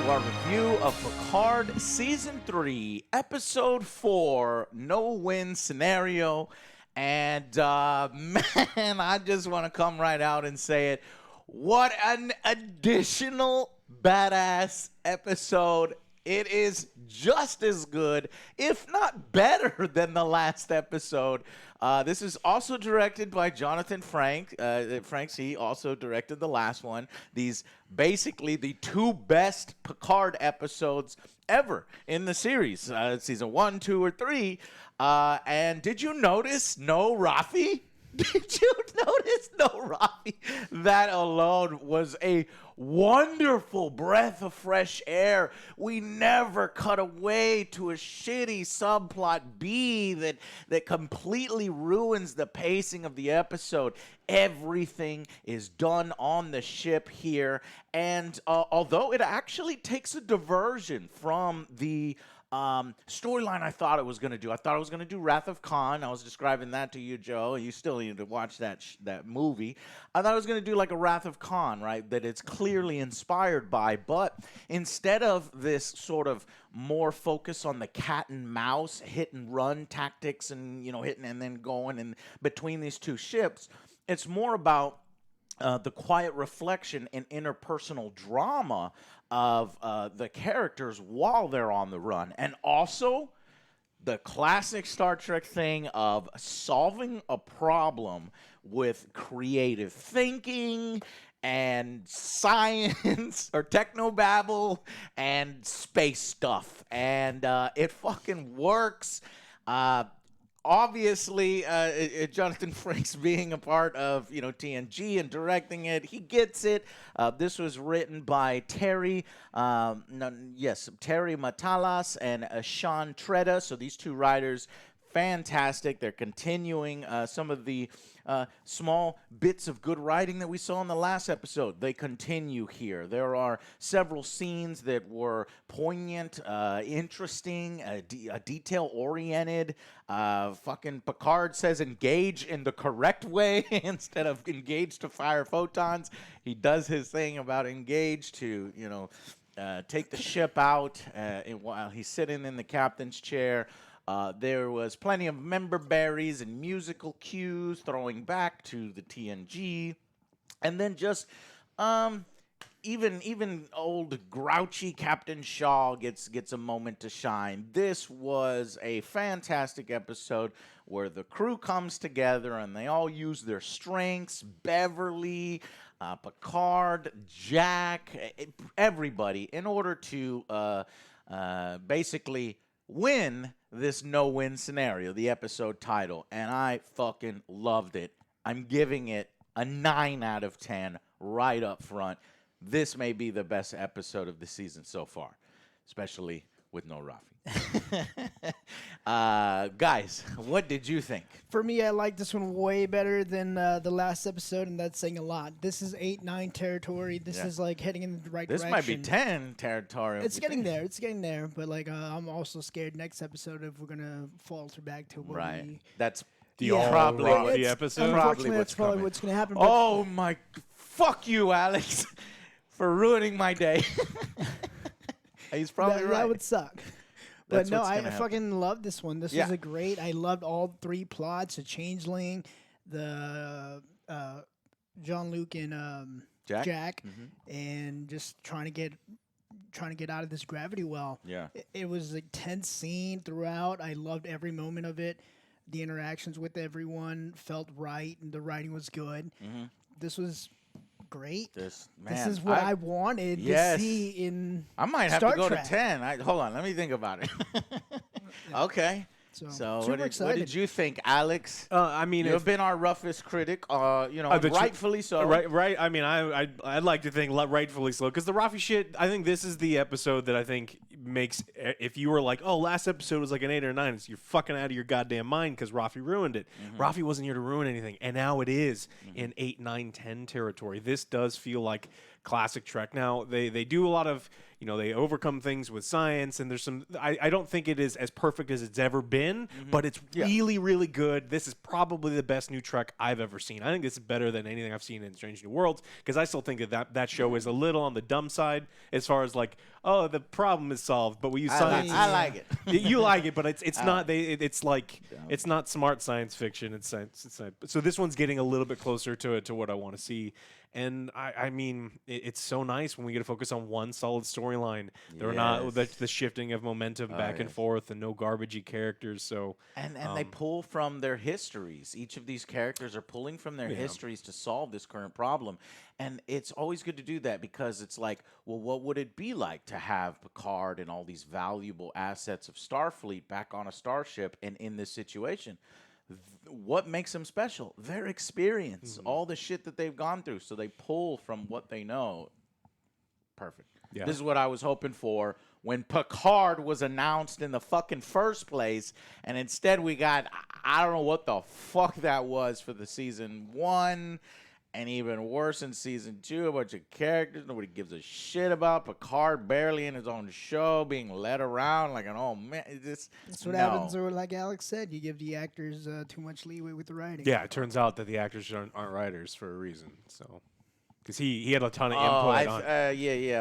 to our review of Picard Season 3, Episode 4, No-Win Scenario. And, man, I just want to come right out and say it. What an additional badass episode. It is just as good, if not better, than the last episode. This is also directed by Jonathan Frakes. He also directed the last one. These basically the two best Picard episodes ever in the series, season 1, 2, or 3. And did you notice no Rafi? Did you notice no Rafi? That alone was a wonderful breath of fresh air. We never cut away to a shitty subplot B that completely ruins the pacing of the episode. Everything is done on the ship here, and although it actually takes a diversion from the storyline I thought it was going to do. I thought it was going to do Wrath of Khan. I was describing that to you, Joe. You still need to watch that movie. I thought it was going to do like a Wrath of Khan, right? That it's clearly inspired by. But instead of this sort of more focus on the cat and mouse hit and run tactics and, hitting and then going and between these two ships, it's more about the quiet reflection and interpersonal drama of the characters while they're on the run. And also the classic Star Trek thing of solving a problem with creative thinking and science or technobabble and space stuff. And it fucking works. Obviously, Jonathan Frakes being a part of, TNG and directing it, he gets it. This was written by Terry Matalas and Sean Treda. So these two writers, fantastic. They're continuing some of the small bits of good writing that we saw in the last episode. They continue here. There are several scenes that were poignant, interesting, detail-oriented. Fucking Picard says engage in the correct way instead of engage to fire photons. He does his thing about engage to, take the ship out while he's sitting in the captain's chair. There was plenty of member berries and musical cues throwing back to the TNG. And then just even old grouchy Captain Shaw gets a moment to shine. This was a fantastic episode where the crew comes together and they all use their strengths. Beverly, Picard, Jack, everybody, in order to basically win this no-win scenario, the episode title, and I fucking loved it. I'm giving it a 9 out of 10 right up front. This may be the best episode of the season so far, especially with no Rafi. Guys, what did you think? For me, I like this one way better than the last episode, and that's saying a lot. This is 8-9 territory. This is like heading in the right direction. This might be 10 territory. It's getting there. It's getting there. But I'm also scared next episode if we're gonna falter back to what we. That's probably Rafi episode. Unfortunately, that's probably what's gonna happen. Oh my! Fuck you, Alex, for ruining my day. He's probably right. That would suck. But no, I fucking love this one. This was a great. I loved all three plots: the Changeling, the Jean-Luc and Jack, and just trying to get out of this gravity well. Yeah, it was a tense scene throughout. I loved every moment of it. The interactions with everyone felt right, and the writing was good. This was great. This is what I wanted to see in I might have Star to go Trek. to 10. Hold on, let me think about it. Okay. So what did you think, Alex? You've been our roughest critic, rightfully so. Right. I mean, I'd like to think rightfully so, because the Rafi shit, I think this is the episode that I think makes, if you were like, oh, last episode was like an 8 or 9, you're fucking out of your goddamn mind because Rafi ruined it. Rafi wasn't here to ruin anything, and now it is in 8, 9, 10 territory. This does feel like classic Trek. Now they do a lot of, you know, they overcome things with science, and there's some. I don't think it is as perfect as it's ever been, but it's really, really good. This is probably the best new Trek I've ever seen. I think this is better than anything I've seen in Strange New Worlds, because I still think that show is a little on the dumb side as far as like, oh, the problem is solved, but we use science. I like it. You like it, but it's not. It's like it's not smart science fiction. It's science. So this one's getting a little bit closer to what I want to see. And I mean, it's so nice when we get to focus on one solid storyline. There are not the shifting of momentum back and forth, and no garbagey characters. So and they pull from their histories. Each of these characters are pulling from their histories to solve this current problem. And it's always good to do that, because it's like, well, what would it be like to have Picard and all these valuable assets of Starfleet back on a starship and in this situation? What makes them special? Their experience, all the shit that they've gone through. So they pull from what they know. Perfect. Yeah. This is what I was hoping for when Picard was announced in the fucking first place. And instead we got, I don't know what the fuck that was for the season 1. And even worse in season 2, a bunch of characters nobody gives a shit about. Picard barely in his own show, being led around like an old man. That's what happens, or like Alex said, you give the actors too much leeway with the writing. Yeah, it turns out that the actors aren't writers for a reason. So, because he had a ton of input on.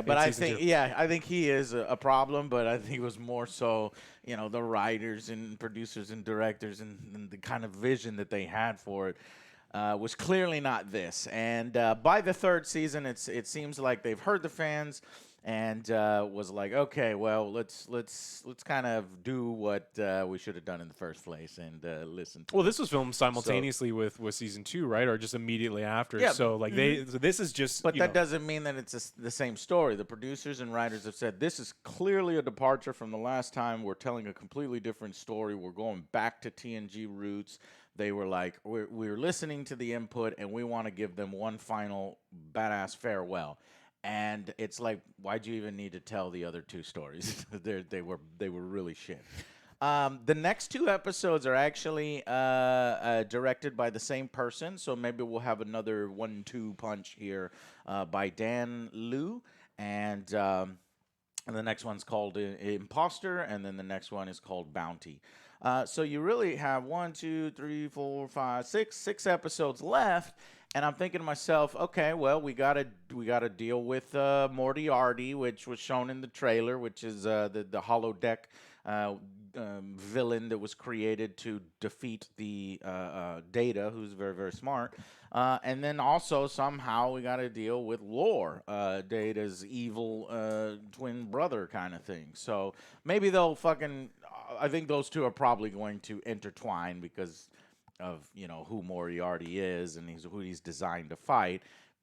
But I think 2. I think he is a problem. But I think it was more so, you know, the writers and producers and directors and the kind of vision that they had for it. Was clearly not this, and by the third season, it seems like they've heard the fans, and was like, okay, well, let's kind of do what we should have done in the first place, and listen. Well, this was filmed simultaneously with season 2, right, or just immediately after? Yeah, so like so this is just. But that doesn't mean that it's the same story. The producers and writers have said this is clearly a departure from the last time. We're telling a completely different story. We're going back to TNG roots. They were like, we're listening to the input, and we want to give them one final badass farewell. And it's like, why'd you even need to tell the other 2 stories? they were really shit. The next 2 episodes are actually directed by the same person, so maybe we'll have another 1-2 punch here by Dan Liu, and the next one's called Imposter, and then the next one is called Bounty. So you really have 6 episodes left, and I'm thinking to myself, okay, well, we gotta deal with Moriarty, which was shown in the trailer, which is the holodeck villain that was created to defeat the Data, who's very, very smart. And then also somehow we got to deal with Lore, Data's evil twin brother kind of thing. So maybe they'll fucking. I think those 2 are probably going to intertwine because of, you know, who Moriarty is and who he's designed to fight.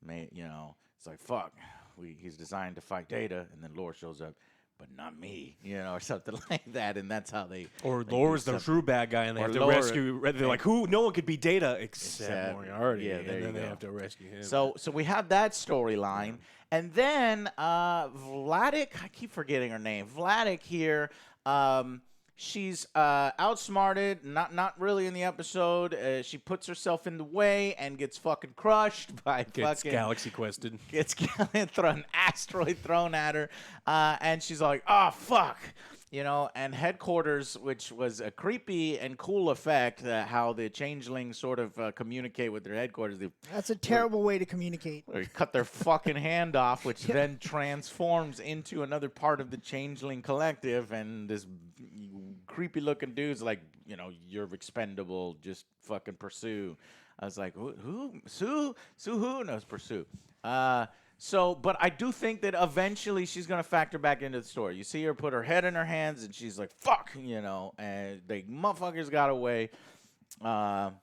You know, it's like, fuck, he's designed to fight Data, and then Lore shows up. But not me, you know, or something like that, and that's how they. Or Lore's the true bad guy, and they have to rescue. They're like, who? No one could be Data except Moriarty. Yeah, and then they have to rescue him. So we have that storyline, and then Vladik. I keep forgetting her name. Vladik here. She's outsmarted, not really in the episode. She puts herself in the way and gets fucking crushed by galaxy quested. Gets an asteroid thrown at her, and she's like, "Oh fuck." You know, and headquarters, which was a creepy and cool effect, how the changelings sort of communicate with their headquarters. That's a terrible way to communicate. They cut their fucking hand off, which then transforms into another part of the changeling collective, and this creepy looking dude's like, you know, you're expendable, just fucking pursue. I was like, who? Sue who? No, it's pursue. So, but I do think that eventually she's going to factor back into the story. You see her put her head in her hands, and she's like, fuck, you know, and the motherfuckers got away. But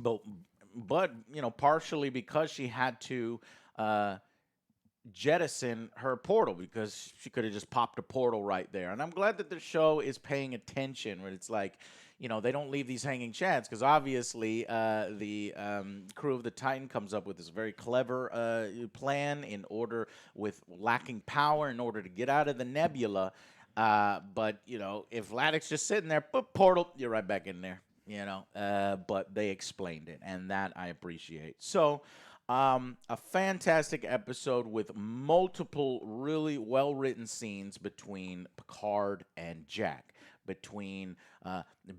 you know, partially because she had to jettison her portal, because she could have just popped a portal right there. And I'm glad that the show is paying attention, when it's like, you know, they don't leave these hanging chads, because obviously the crew of the Titan comes up with this very clever plan in order, with lacking power, in order to get out of the nebula. But, you know, if Vladik's just sitting there, boop, portal, you're right back in there, you know. But they explained it, and that I appreciate. So A fantastic episode with multiple really well-written scenes between Picard and Jack, between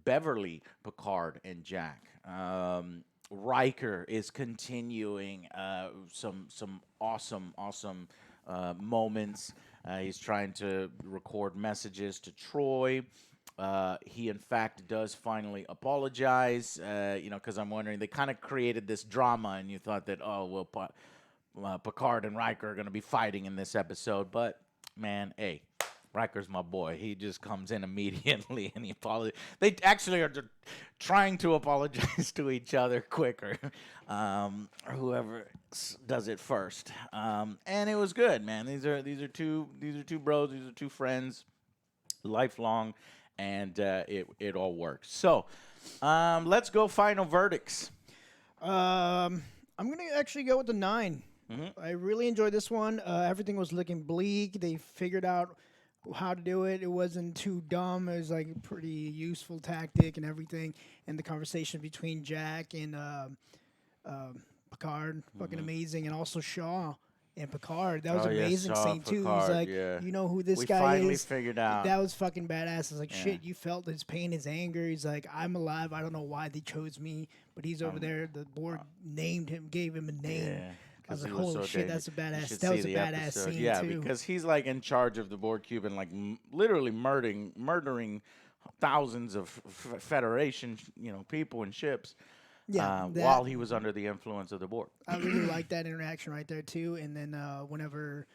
Beverly, Picard, and Jack. Riker is continuing some awesome moments. He's trying to record messages to Troy. He, in fact, does finally apologize, because I'm wondering, they kind of created this drama, and you thought that, Picard and Riker are going to be fighting in this episode. But, man, hey, Riker's my boy. He just comes in immediately, and he apologizes. They actually are trying to apologize to each other quicker, or whoever does it first. And it was good, man. These are two bros. These are two friends, lifelong. And it all works. So, let's go final verdicts. I'm going to actually go with the 9. Mm-hmm. I really enjoyed this one. Everything was looking bleak. They figured out how to do it. It wasn't too dumb. It was like a pretty useful tactic and everything. And the conversation between Jack and Picard, fucking amazing. And also Shaw and Picard. That was an amazing scene, too. He's like, you know who this guy is? We finally figured out. That was fucking badass. It's like, shit, you felt his pain, his anger. He's like, I'm alive. I don't know why they chose me, but he's over there. The board named him, gave him a name. Yeah. I was like, holy shit, that's a badass. That was a badass scene, yeah, too. Because he's like in charge of the Borg cube and like literally murdering thousands of Federation, people and ships. Yeah, while he was under the influence of the Borg. I really liked that interaction right there, too. And then whenever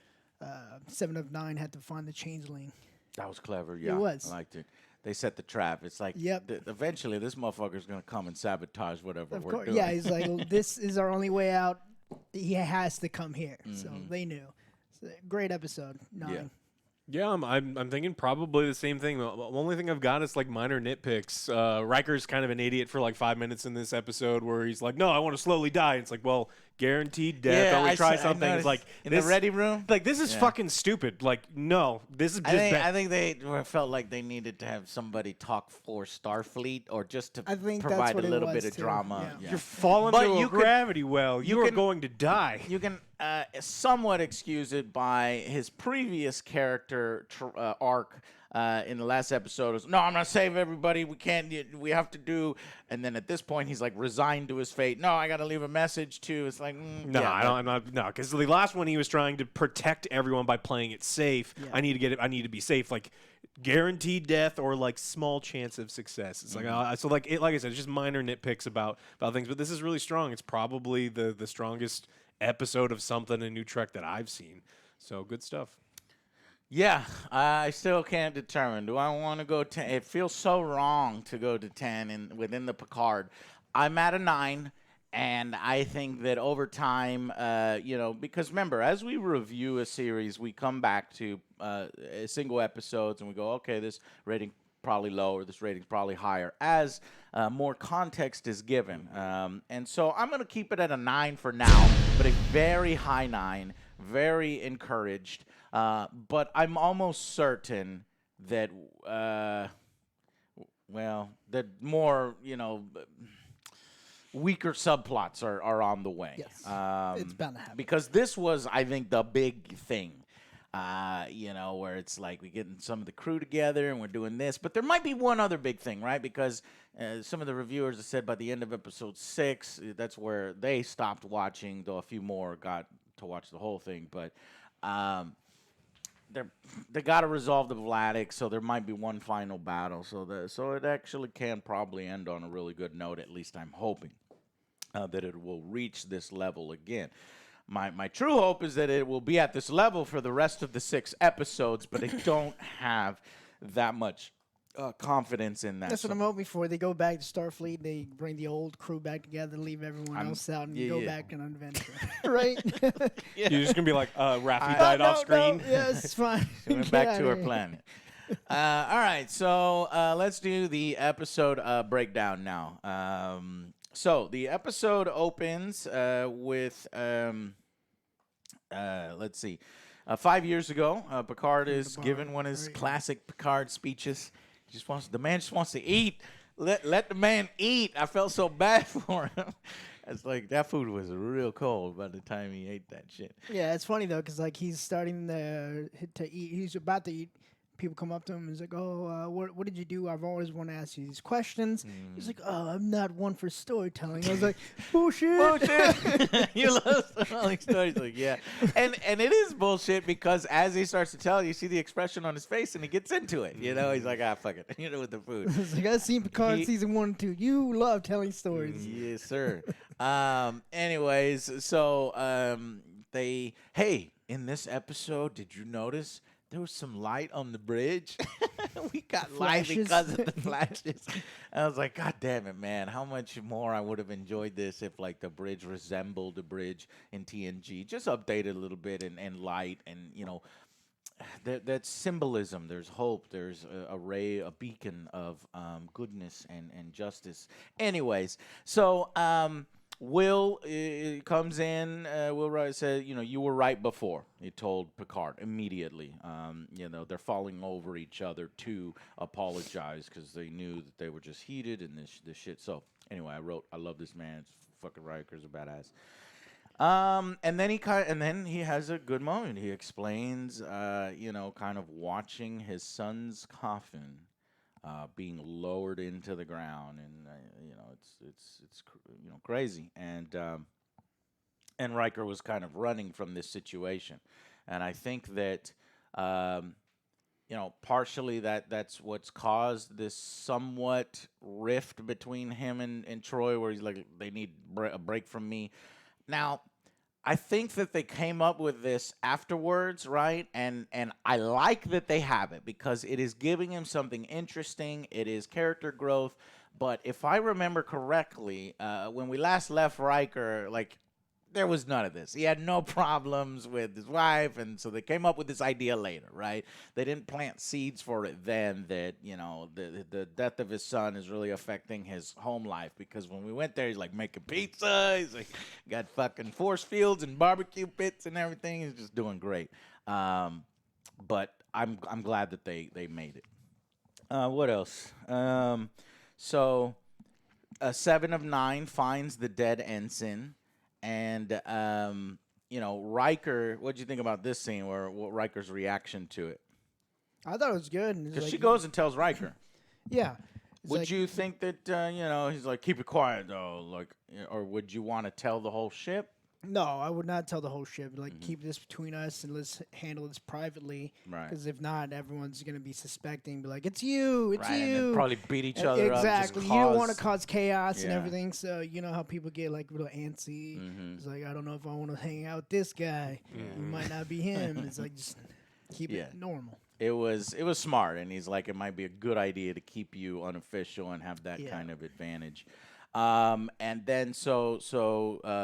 7 of 9 had to find the changeling. That was clever, yeah. It was. I liked it. They set the trap. It's like, eventually this motherfucker's going to come and sabotage whatever we're doing. Yeah, he's like, this is our only way out. He has to come here. Mm-hmm. So they knew. Great episode. 9. Yeah. Yeah, I'm thinking probably the same thing. The only thing I've got is like minor nitpicks. Riker's kind of an idiot for like 5 minutes in this episode where he's like, "No, I want to slowly die." It's like, well, guaranteed death. Yeah, or we try something. It's like in the ready room. Like this is fucking stupid. Like no, this is just. I think they felt like they needed to have somebody talk for Starfleet or just to provide a little bit of drama. Yeah. You're falling into a gravity well. You are going to die. You can somewhat excuse it by his previous character arc. In the last episode, was, no, I'm gonna save everybody. We have to do. And then at this point, he's like resigned to his fate. No, I got to leave a message too. It's like, I'm not. No, because the last one he was trying to protect everyone by playing it safe. Yeah. I need to be safe, like guaranteed death or like small chance of success. It's like like I said, it's just minor nitpicks about things. But this is really strong. It's probably the strongest episode of something in New Trek that I've seen. So good stuff. Yeah, I still can't determine. Do I want to go 10? It feels so wrong to go to 10 within the Picard. I'm at a 9, and I think that over time, because remember, as we review a series, we come back to single episodes, and we go, okay, this rating probably lower, this rating's probably higher, as more context is given. And so I'm going to keep it at a 9 for now, but a very high 9, very encouraged. But I'm almost certain that, that more, weaker subplots are on the way. Yes, it's bound to happen. Because this was, I think, the big thing, where it's like we're getting some of the crew together and we're doing this. But there might be one other big thing, right? Because some of the reviewers have said by the end of episode 6, that's where they stopped watching, though a few more got to watch the whole thing. But they got to resolve the Vladic, so there might be one final battle. So it actually can probably end on a really good note. At least I'm hoping that it will reach this level again. My true hope is that it will be at this level for the rest of the 6 episodes, but I don't have that much confidence in that. That's what I'm hoping for. They go back to Starfleet, they bring the old crew back together, leave everyone else out, and go back on an adventure. Right? You're just going to be like, Raffi died off screen? No, yeah, it's fine. She went back to her planet. All right, so let's do the episode breakdown now. So the episode opens with, let's see, 5 years ago, Picard is given one of his classic Picard speeches. The man just wants to eat. Let the man eat. I felt so bad for him. It's like that food was real cold by the time he ate that shit. Yeah, it's funny though, because like he's starting to eat. He's about to eat. People come up to him and he's like, "Oh, what did you do? I've always wanted to ask you these questions." He's like, "Oh, I'm not one for storytelling." I was like, "Bullshit." Bullshit. You love telling stories. Like, yeah. And it is bullshit because as he starts to tell, you see the expression on his face and he gets into it. You know, he's like, fuck it. You know, with the food. It's like, I've seen Picard season 1 and 2. You love telling stories. Yes, sir. Anyways, so hey, in this episode, did you notice there was some light on the bridge? We got light because of the flashes. I was like, God damn it, man. How much more I would have enjoyed this if, like, the bridge resembled the bridge in TNG. Just updated a little bit and light and, you know, that's symbolism. There's hope. There's a ray, a beacon of goodness and justice. Anyways, so Will comes in. Will Wright said, "You know, you were right before." He told Picard immediately. You know, they're falling over each other to apologize because they knew that they were just heated and this shit. So anyway, I love this man. It's fucking Riker's a badass. And then he has a good moment. He explains, you know, kind of watching his son's coffin being lowered into the ground, and you know, it's you know, crazy. And Riker was kind of running from this situation, and I think that you know, partially that's what's caused this somewhat rift between him and Troy, where he's like, they need a break from me. Now, I think that they came up with this afterwards, right? And I like that they have it because it is giving him something interesting. It is character growth. But if I remember correctly, when we last left Riker, like, there was none of this. He had no problems with his wife, and so they came up with this idea later, right? They didn't plant seeds for it then that, you know, the death of his son is really affecting his home life, because when we went there, he's like making pizza, he's like got fucking force fields and barbecue pits and everything. He's just doing great. But I'm glad that they made it. What else? So 7 of 9 finds the dead ensign. And, you know, Riker, what'd you think about this scene, what Riker's reaction to it? I thought it was good. Because like, she goes and tells Riker. Yeah. Would like, you think that, you know, he's like, keep it quiet, though, like, or would you want to tell the whole ship? No, I would not tell the whole ship. Like, keep this between us and let's handle this privately. Right. Because if not, everyone's going to be suspecting, be like, it's you, it's right, you. And then probably beat each other up. Exactly. You don't want to cause chaos and everything. So, you know how people get, like, real antsy. It's like, I don't know if I want to hang out with this guy. You might not be him. It's like, just keep it normal. It was smart. And he's like, it might be a good idea to keep you unofficial and have that kind of advantage. And then so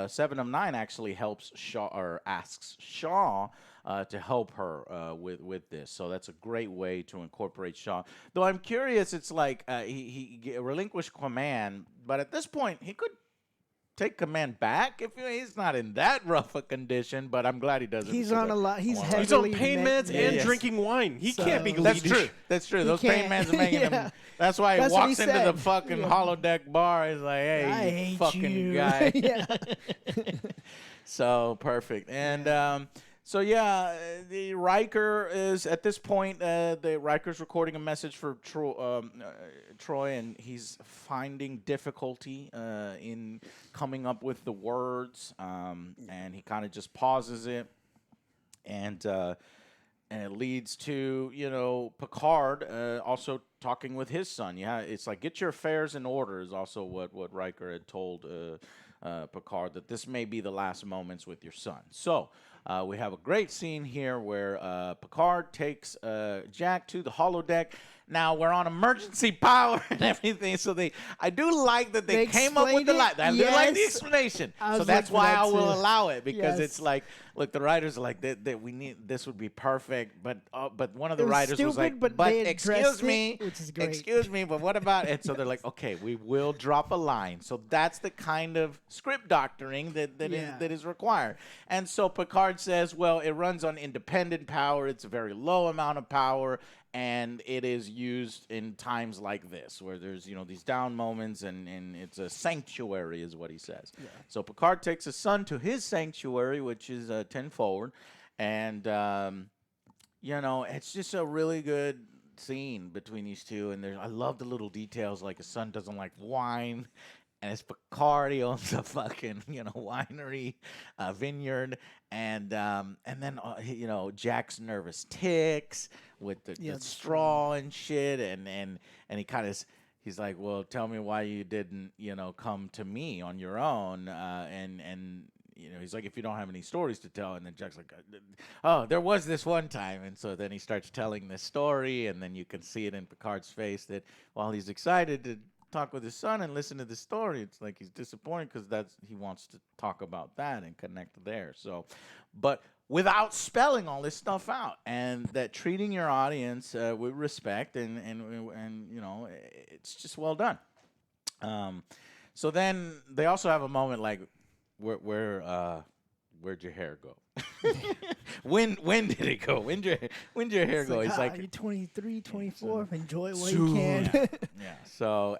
7 of 9 actually helps Shaw, or asks Shaw to help her with this. So that's a great way to incorporate Shaw. Though I'm curious, it's like he relinquished command, but at this point he could take command back if he's not in that rough a condition. But I'm glad he doesn't. He's on a lot. He's on pain meds and drinking wine. He can't be. That's true. That's true. Those pain meds are making him. That's why he walks into the fucking holodeck bar. He's like, "Hey, I you hate fucking you." guy." So perfect. And so the Riker is at this point. The Riker's recording a message for Troy, and he's finding difficulty in coming up with the words. And he kind of just pauses it, and it leads to, you know, Picard also talking with his son. Yeah, it's like, get your affairs in order is also what Riker had told Picard, that this may be the last moments with your son. So we have a great scene here where Picard takes Jack to the holodeck. Now we're on emergency power and everything, so I do like that they came up with the light. I do like the explanation, so that's why I will allow it, because it's like, look, the writers are like that we need, this would be perfect, but one of the writers was like, but excuse me, which is great. Excuse me, but what about it? So they're like, okay, we will drop a line. So that's the kind of script doctoring that is required. And so Picard says, well, it runs on independent power. It's a very low amount of power. and it is used in times like this where there's these down moments, and it's a sanctuary is what he says. Yeah. So Picard takes his son to his sanctuary, which is 10 forward, and it's just a really good scene between these two, and I love the little details, like his son doesn't like wine, and it's Picard. He owns a fucking winery, vineyard, and then Jack's nervous ticks with the straw and shit, and he kind of he's like, well, tell me why you didn't come to me on your own, and he's like, if you don't have any stories to tell. And then Jack's like, oh, there was this one time. And so then he starts telling this story, and then you can see it in Picard's face that while he's excited to talk with his son and listen to the story, it's like he's disappointed because he wants to talk about that and connect there. So, but without spelling all this stuff out, and that treating your audience with respect, and it's just well done. So then they also have a moment like, where'd your hair go? when did it go? When'd your hair go? He's like, you're 23, 24. Enjoy what you can. Yeah. So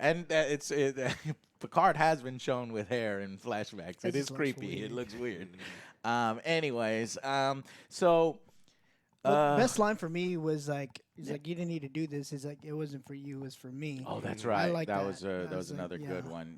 Picard has been shown with hair in flashbacks. It is creepy. It looks weird. Anyways, so. The best line for me was like, he's like, you didn't need to do this. He's like, it wasn't for you, it was for me. Oh, that's right. I like that. That was another good one,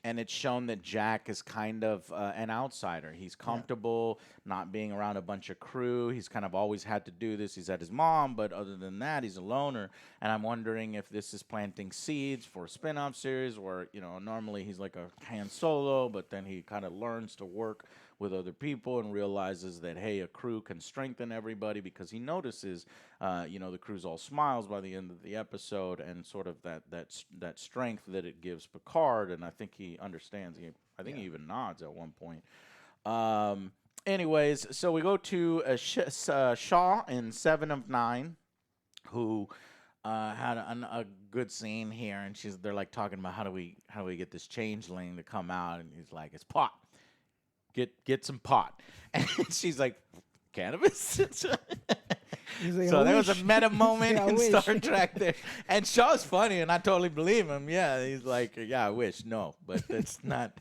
and it's shown that Jack is kind of an outsider. He's comfortable not being around a bunch of crew. He's kind of always had to do this. He's at his mom, but other than that, he's a loner. And I'm wondering if this is planting seeds for a spin-off series where, normally he's like a Han Solo, but then he kind of learns to work with other people and realizes that, hey, a crew can strengthen everybody, because he notices, the crew's all smiles by the end of the episode, and sort of that strength that it gives Picard, and I think he understands. I think he even nods at one point. Anyways, so we go to Shaw in 7 of 9, who had a good scene here, and they're like talking about how do we get this changeling to come out, and he's like, it's pot. Get some pot. And she's like, cannabis? Like, so there was a meta moment in Star Trek there. And Shaw's funny, and I totally believe him. Yeah, he's like, yeah, I wish. No, but that's not.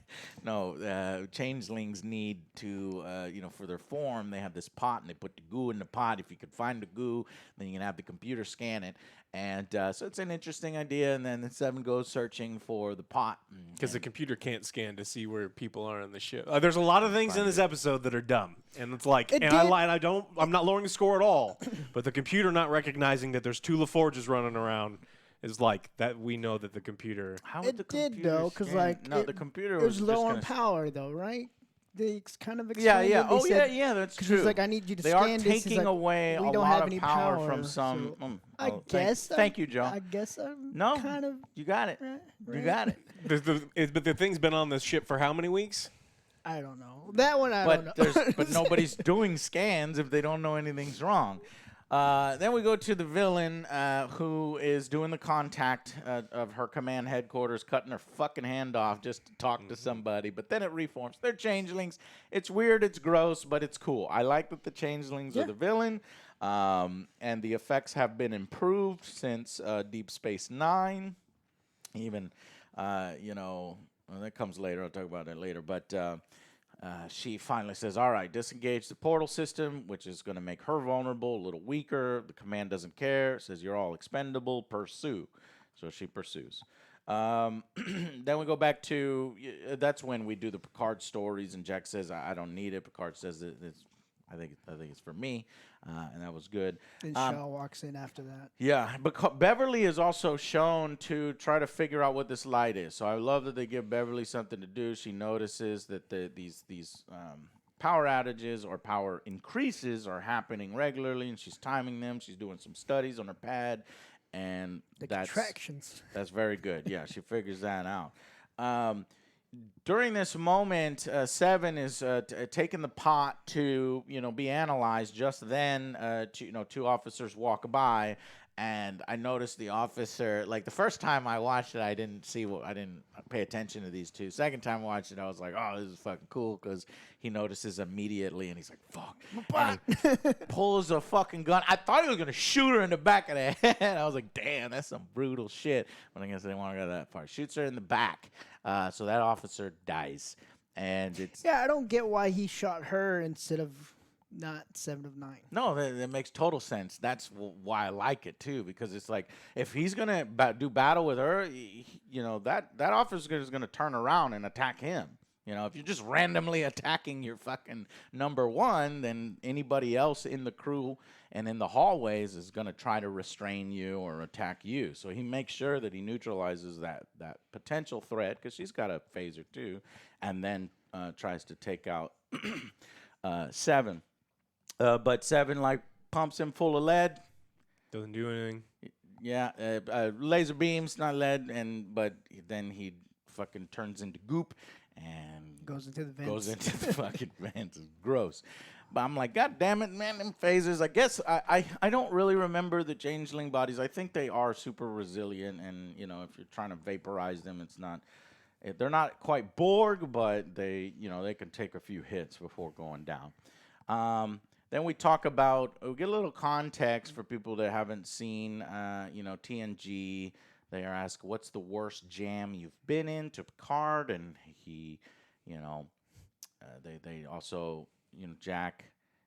No, changelings need to, for their form, they have this pot, and they put the goo in the pot. If you could find the goo, then you can have the computer scan it. And so it's an interesting idea. And then the 7 goes searching for the pot. Because the computer can't scan to see where people are on the ship. There's a lot of things in this episode that are dumb. And it's like, I'm not lowering the score at all. But the computer not recognizing that there's 2 LaForges running around is like that. We know that the computer. How would the computer did though, because the computer was low on power though, right? They kind of explained that's true. He's like, I need you to scan this. They are taking away a lot of power from some. So I guess. Thank you, Joe. I guess I'm kind of. You got it. Right? You got it. But the thing's been on this ship for how many weeks? I don't know. That one I don't know. But nobody's doing scans if they don't know anything's wrong. Then we go to the villain, who is doing the contact of her command headquarters, cutting her fucking hand off just to talk to somebody. But then it reforms. They're changelings. It's weird. It's gross, but it's cool. I like that the changelings are the villain. And the effects have been improved since Deep Space Nine. Even, that comes later. I'll talk about that later. But she finally says, all right, disengage the portal system, which is going to make her vulnerable, a little weaker. The command doesn't care. It says, you're all expendable. Pursue. So she pursues. Then we go back to, that's when we do the Picard stories, and Jack says, I don't need it. Picard says, I think it's for me, and that was good. And Shaw walks in after that. Yeah, but Beverly is also shown to try to figure out what this light is. So I love that they give Beverly something to do. She notices that these power outages or power increases are happening regularly, and she's timing them. She's doing some studies on her pad, and contractions. That's very good. Yeah, she figures that out. During this moment, 7 is taking the pot to be analyzed. Just then, 2 officers walk by, And I noticed the officer, like the first time I watched it, I didn't pay attention to these two. Second time I watched it, I was like, oh, this is fucking cool because he notices immediately and he's like, fuck. And he pulls a fucking gun. I thought he was going to shoot her in the back of the head. I was like, damn, that's some brutal shit. But I guess I didn't want to go that far. Shoots her in the back. So that officer dies. And it's... Yeah, I don't get why he shot her instead of... not 7 of 9. No, that makes total sense. That's why I like it too, because it's like if he's gonna do battle with her, that officer is gonna turn around and attack him. If you're just randomly attacking your fucking number one, then anybody else in the crew and in the hallways is gonna try to restrain you or attack you. So he makes sure that he neutralizes that potential threat because she's got a phaser too, and then tries to take out 7. But 7 pumps him full of lead. Doesn't do anything. Yeah, laser beams, not lead, but then he fucking turns into goop and goes into the vents. Goes into the fucking vents. It's gross. But I'm like, God damn it, man, them phasers. I guess I don't really remember the changeling bodies. I think they are super resilient, and if you're trying to vaporize them, it's not. They're not quite Borg, but they can take a few hits before going down. Then we talk about, we get a little context for people that haven't seen, TNG. They are asked, what's the worst jam you've been in to Picard? And he, they also, Jack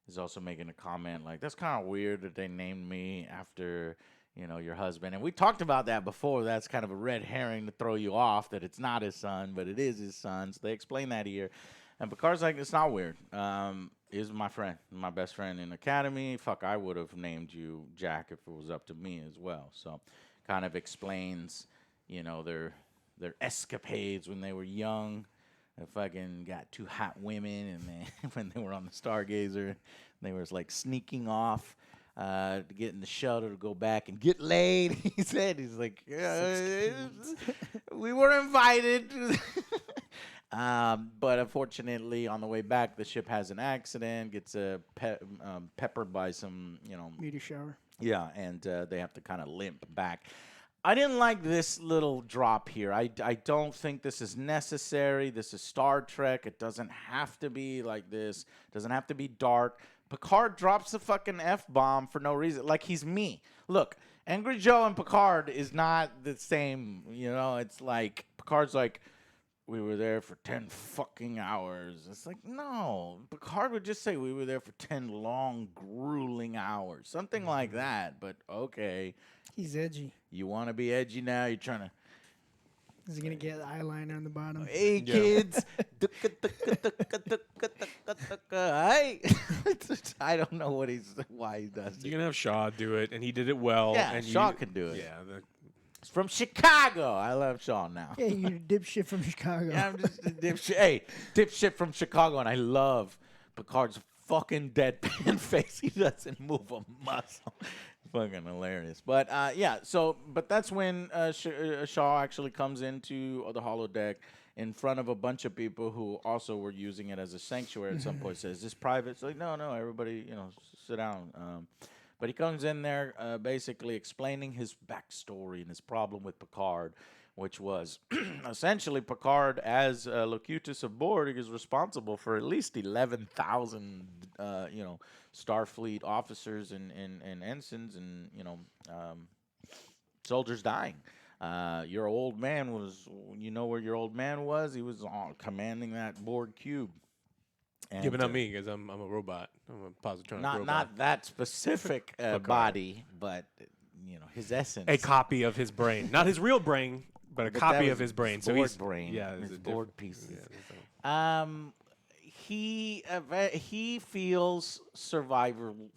is also making a comment like, that's kind of weird that they named me after, your husband. And we talked about that before. That's kind of a red herring to throw you off, that it's not his son, but it is his son. So they explain that here. And Picard's like, it's not weird. He's my friend, my best friend in Academy. Fuck, I would have named you Jack if it was up to me as well. So kind of explains, their escapades when they were young. They fucking got 2 hot women, and when they were on the Stargazer, they were sneaking off to get in the shuttle to go back and get laid. He said, he's like, we were invited. But unfortunately, on the way back, the ship has an accident, gets peppered by some, meteor shower. Yeah, and they have to kind of limp back. I didn't like this little drop here. I don't think this is necessary. This is Star Trek. It doesn't have to be like this. It doesn't have to be dark. Picard drops the fucking F-bomb for no reason. Like he's me. Look, Angry Joe and Picard is not the same. It's like Picard's like, we were there for 10 fucking hours. It's like, no. Picard would just say we were there for 10 long, grueling hours. Something like that, but okay. He's edgy. You want to be edgy now? You're trying to... Is he going to get eyeliner on the bottom? Hey, kids. I don't know why he does it. You can have Shaw do it, and he did it well. Yeah, and Shaw can do it. Yeah, It's from Chicago. I love Sean now. Yeah, you're a dipshit from Chicago. Yeah, I'm just a dipshit. Hey, dipshit from Chicago, and I love Picard's fucking deadpan face. He doesn't move a muscle. Fucking hilarious. But but that's when Shaw actually comes into the holodeck in front of a bunch of people who also were using it as a sanctuary at some point. Says, is this private? It's like, no, everybody, sit down. But he comes in there basically explaining his backstory and his problem with Picard, which was essentially Picard, as Locutus of Borg, is responsible for at least 11,000, Starfleet officers and ensigns and, soldiers dying. Your old man was, where your old man was? He was commanding that Borg cube. And, giving up me because I'm a robot. I'm a positronic robot. Not that specific body, but his essence. A copy of his brain, not his real brain, but a copy of his brain. So he's brain. Yeah, his Borg pieces. Yeah, he feels survival's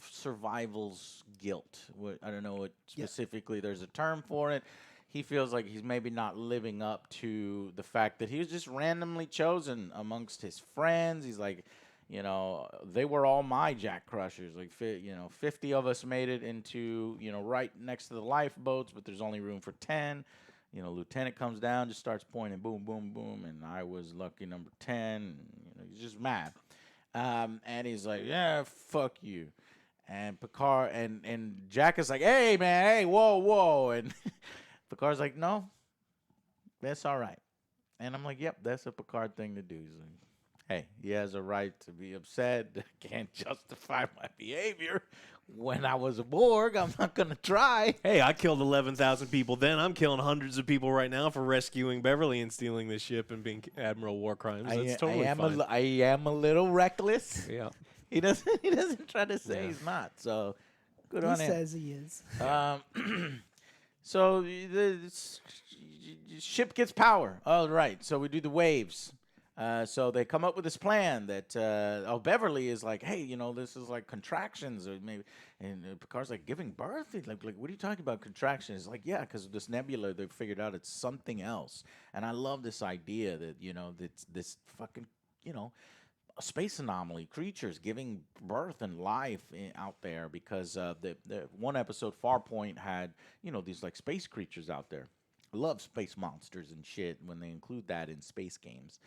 guilt. I don't know what specifically. There's a term for it. He feels like he's maybe not living up to the fact that he was just randomly chosen amongst his friends. He's like, they were all my Jack Crushers. Like, 50 of us made it into, right next to the lifeboats, but there's only room for 10. Lieutenant comes down, just starts pointing, boom, boom, boom, and I was lucky number 10. He's just mad. And he's like, yeah, fuck you. And Picard and Jack is like, hey, man, hey, whoa. And Picard's like, no, that's all right. And I'm like, yep, that's a Picard thing to do. He's like, hey, he has a right to be upset. Can't justify my behavior. When I was a Borg, I'm not going to try. Hey, I killed 11,000 people then. I'm killing hundreds of people right now for rescuing Beverly and stealing this ship and being Admiral War Crimes. That's totally fine. I am a little reckless. Yeah. He doesn't try to say he's not. So good on him. He says he is. So the ship gets power. All right. So we do the waves. So they come up with this plan that Beverly is like, hey, this is like contractions, or maybe, and Picard's like giving birth. He's like, what are you talking about contractions? It's like, yeah, because of this nebula, they figured out it's something else. And I love this idea that that's this fucking a space anomaly, creatures giving birth and life out there, because the one episode Farpoint had these like space creatures out there. I love space monsters and shit when they include that in space games.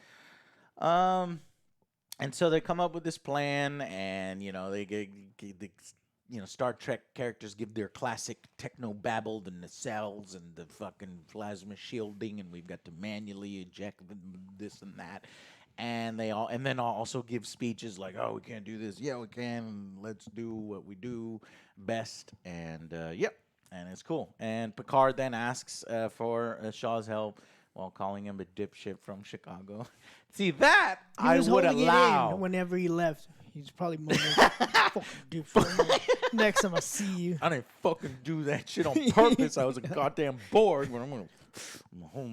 And so they come up with this plan, and they get Star Trek characters give their classic techno babble, the nacelles and the fucking plasma shielding, and we've got to manually eject this and that, and then also give speeches like, oh, we can't do this, yeah, we can, let's do what we do best, and yep, and it's cool. And Picard then asks for Shaw's help, while calling him a dipshit from Chicago. See, that I would allow. Whenever he left, he's probably moving. Fucking dipshit. Next time I see you. I didn't fucking do that shit on purpose. I was a goddamn Borg. When I'm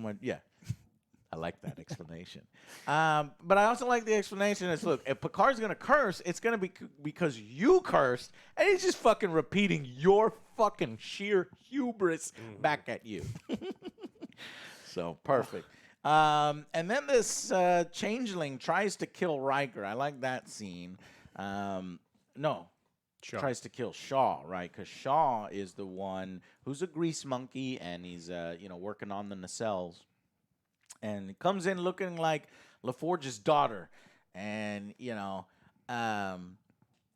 gonna, yeah. I like that explanation. But I also like the explanation is, look, if Picard's gonna curse, it's gonna be because you cursed, and he's just fucking repeating your fucking sheer hubris back at you. So perfect. And then this changeling tries to kill Riker. I like that scene. Tries to kill Shaw, right? Because Shaw is the one who's a grease monkey, and he's working on the nacelles. And he comes in looking like LaForge's daughter, and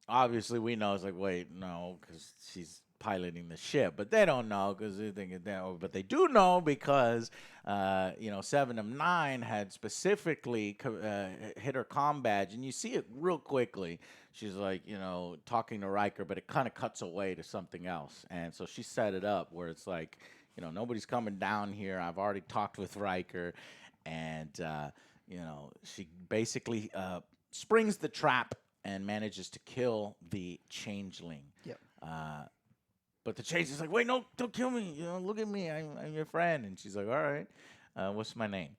obviously we know it's like, wait, no, because she's piloting the ship, but they don't know because they think that. But they do know because 7 of 9 had specifically hit her comm badge, and you see it real quickly. She's like talking to Riker, but it kind of cuts away to something else, and so she set it up where it's like nobody's coming down here. I've already talked with Riker, and she basically springs the trap and manages to kill the changeling. Yep. But the change is like, wait, no, don't kill me. Look at me. I'm your friend. And she's like, all right, what's my name?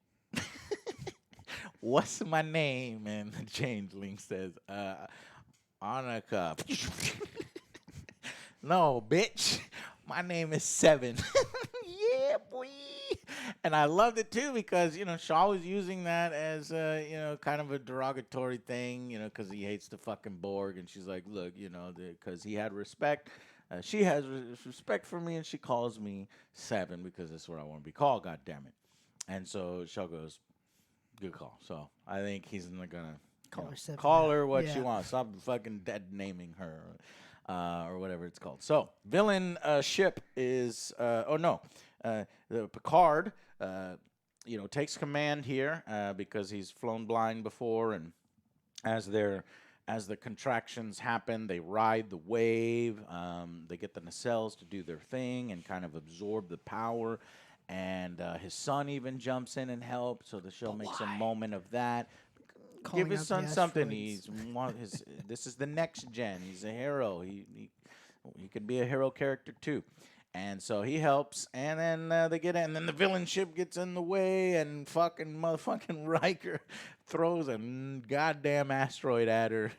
What's my name? And the changeling says, Annika. No, bitch. My name is 7. Yeah, boy. And I loved it too because Shaw was using that as kind of a derogatory thing, because he hates the fucking Borg, and she's like, look, because he had respect. She has respect for me, and she calls me 7 because that's what I want to be called. God damn it! And so Shaw goes, good call. So I think he's not gonna call her what she wants. Stop fucking dead naming her. Or whatever it's called. So, villain ship is the Picard. Takes command here because he's flown blind before, and as the contractions happen, they ride the wave. They get the nacelles to do their thing and kind of absorb the power. And his son even jumps in and helps. So the show makes a moment of that. Give his son something. This is the next gen. He's a hero. He could be a hero character too. And so he helps, and then they get in, and then the villain ship gets in the way, and fucking motherfucking Riker throws a goddamn asteroid at her,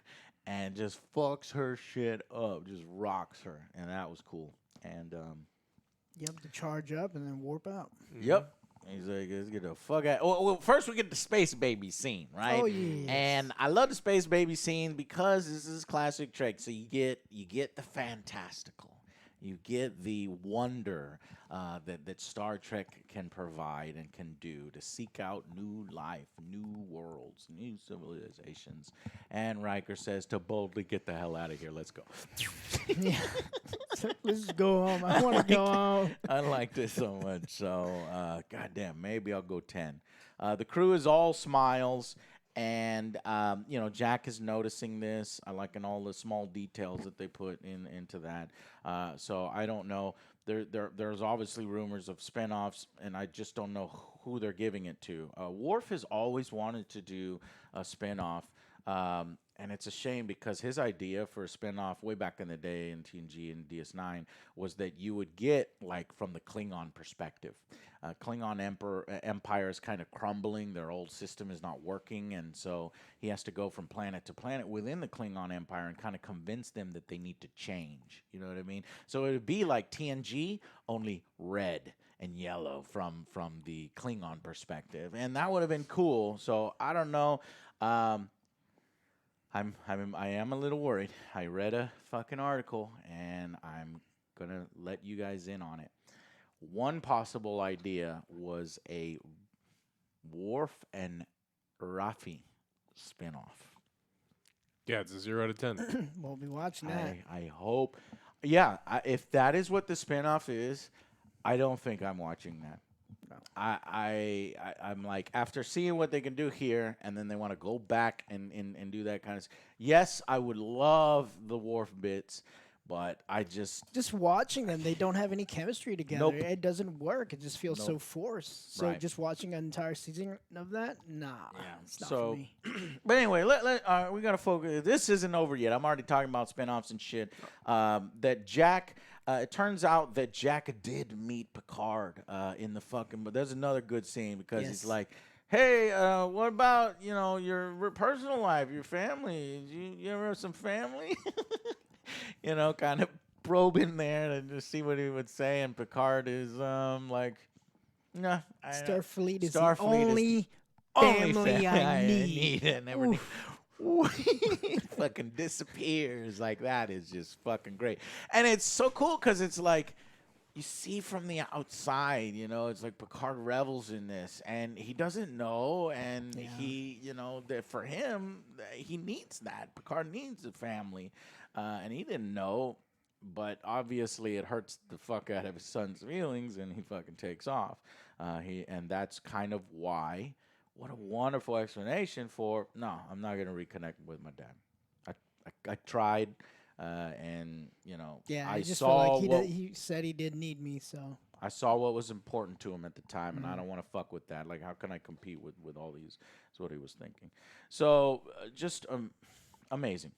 and just fucks her shit up, just rocks her, and that was cool. And to charge up and then warp out. Yep. He's like, let's get the fuck out. Well, first we get the space baby scene, right? Oh yeah. And I love the space baby scene because this is classic Trek. So you get the fantastical, You get the wonder that Star Trek can provide and can do to seek out new life, new worlds, new civilizations. And Riker says to boldly get the hell out of here. Let's go. Yeah. Let's go home. I want to go home. I liked it so much. So, goddamn, maybe I'll go 10. The crew is all smiles. And, Jack is noticing this. I like in all the small details that they put into that. So I don't know. There's obviously rumors of spinoffs, and I just don't know who they're giving it to. Worf has always wanted to do a spinoff. And it's a shame because his idea for a spinoff way back in the day in TNG and DS9 was that you would get, like, from the Klingon perspective. Klingon Empire is kind of crumbling. Their old system is not working, and so he has to go from planet to planet within the Klingon Empire and kind of convince them that they need to change. You know what I mean? So it would be like TNG, only red and yellow from the Klingon perspective, and that would have been cool. So I don't know. I am a little worried. I read a fucking article, and I'm gonna let you guys in on it. One possible idea was a Worf and Raffi spinoff. Yeah, it's a 0 out of 10. We'll be watching that. I hope. Yeah, if that is what the spinoff is, I don't think I'm watching that. No. I'm like, after seeing what they can do here, and then they want to go back and do that kind of. Yes, I would love the Worf bits. But I just watching them, they don't have any chemistry together. Nope. It doesn't work. It just feels so forced. So just watching an entire season of that, it's not for me. But anyway, we gotta focus. This isn't over yet. I'm already talking about spinoffs and shit. That Jack. It turns out that Jack did meet Picard in the fucking. But there's another good scene because he's like, "Hey, what about your personal life, your family? You ever have some family?" Kind of probe in there and just see what he would say. And Picard is like, nah. Starfleet is the only family I need. And everything. Fucking disappears. Like, that is just fucking great. And it's so cool because it's like, you see from the outside, it's like Picard revels in this, and he doesn't know, and he, that for him, he needs that. Picard needs a family, and he didn't know, but obviously it hurts the fuck out of his son's feelings, and he fucking takes off. And that's kind of why. What a wonderful explanation for, no, I'm not going to reconnect with my dad. I tried. And I just saw felt like he said he did need me, so I saw what was important to him at the time, and I don't want to fuck with that. Like, how can I compete with all these? That's what he was thinking. So just amazing.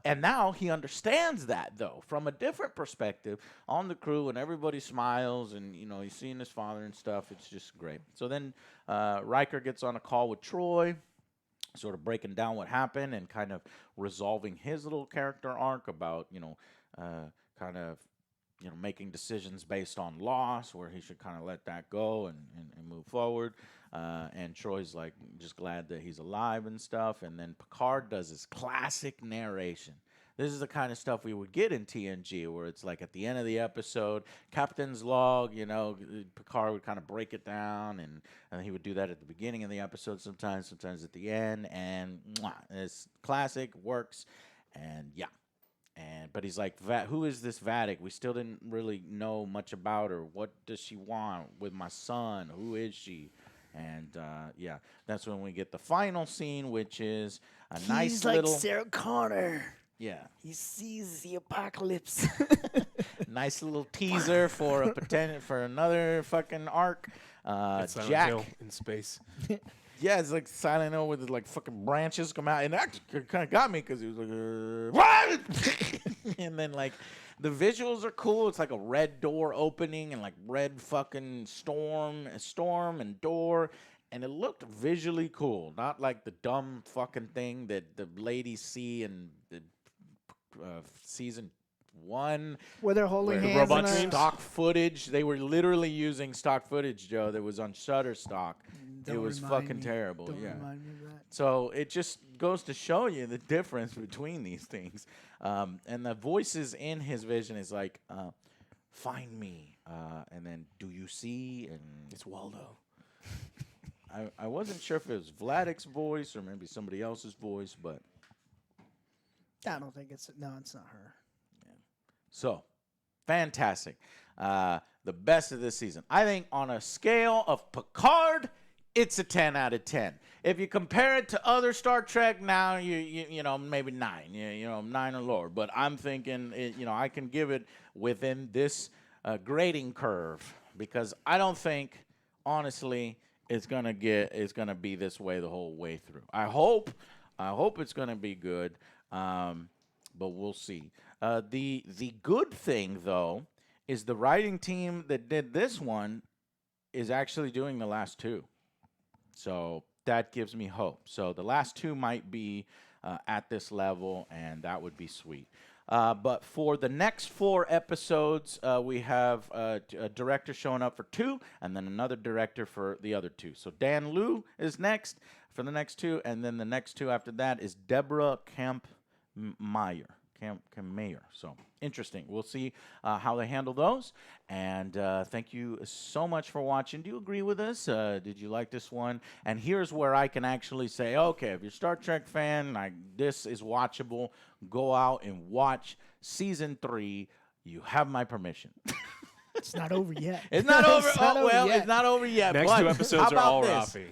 And now he understands that, though, from a different perspective on the crew, and everybody smiles, and he's seeing his father and stuff. It's just great. So then Riker gets on a call with Troy, sort of breaking down what happened and kind of resolving his little character arc about, kind of, making decisions based on loss, where he should kind of let that go and move forward. And Troy's like just glad that he's alive and stuff. And then Picard does his classic narration. This is the kind of stuff we would get in TNG, where it's like at the end of the episode, Captain's log, Picard would kind of break it down, and he would do that at the beginning of the episode sometimes at the end, and it's classic, works, and yeah. But he's like, who is this Vatic? We still didn't really know much about her. What does she want with my son? Who is she? And that's when we get the final scene, which is he's like Sarah Connor. Yeah. He sees the apocalypse. Nice little teaser for another fucking arc. Jack Hill in space. Yeah, it's like Silent Hill with like fucking branches come out, and that kind of got me because he was like, what? And then like the visuals are cool. It's like a red door opening and like red fucking storm and door. And it looked visually cool, not like the dumb fucking thing that the ladies see in the season 1. Where they're holding hands. Robot stock footage. They were literally using stock footage, Joe, that was on Shutterstock. It was fucking terrible. Don't remind me of that. So it just goes to show you the difference between these things. And the voices in his vision is like, find me. And then do you see? And It's Waldo. I wasn't sure if it was Vladik's voice or maybe somebody else's voice, but I don't think it's not her. Yeah. So, fantastic. The best of this season. I think on a scale of Picard, it's a 10 out of 10. If you compare it to other Star Trek, now you know maybe 9, 9 or lower. But I'm thinking, I can give it within this grading curve because I don't think, honestly, it's gonna be this way the whole way through. I hope it's gonna be good, but we'll see. The good thing though is the writing team that did this one is actually doing the last 2. So that gives me hope. So the last 2 might be at this level, and that would be sweet. But for the next 4 episodes, we have a director showing up for 2, and then another director for the other 2. So Dan Liu is next for the next 2, and then the next 2 after that is Deborah Kampmeyer. So interesting. We'll see how they handle those. And thank you so much for watching. Do you agree with us? Did you like this one? And here's where I can actually say, okay, if you're a Star Trek fan, this is watchable. Go out and watch season 3. You have my permission. It's not over yet. It's not over. It's not over yet. Next 2 episodes are all Rafi.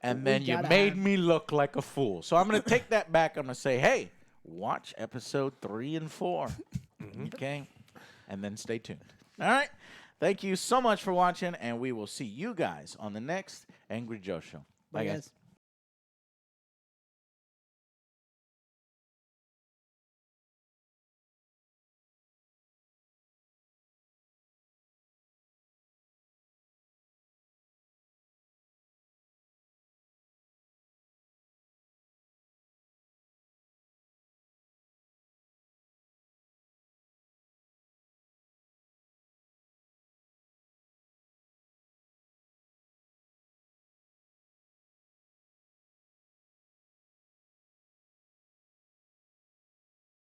And then you made me look like a fool. So I'm going to take that back. I'm going to say, hey, watch episode 3 and 4. Okay? And then stay tuned. All right? Thank you so much for watching, and we will see you guys on the next Angry Joe Show. Bye guys.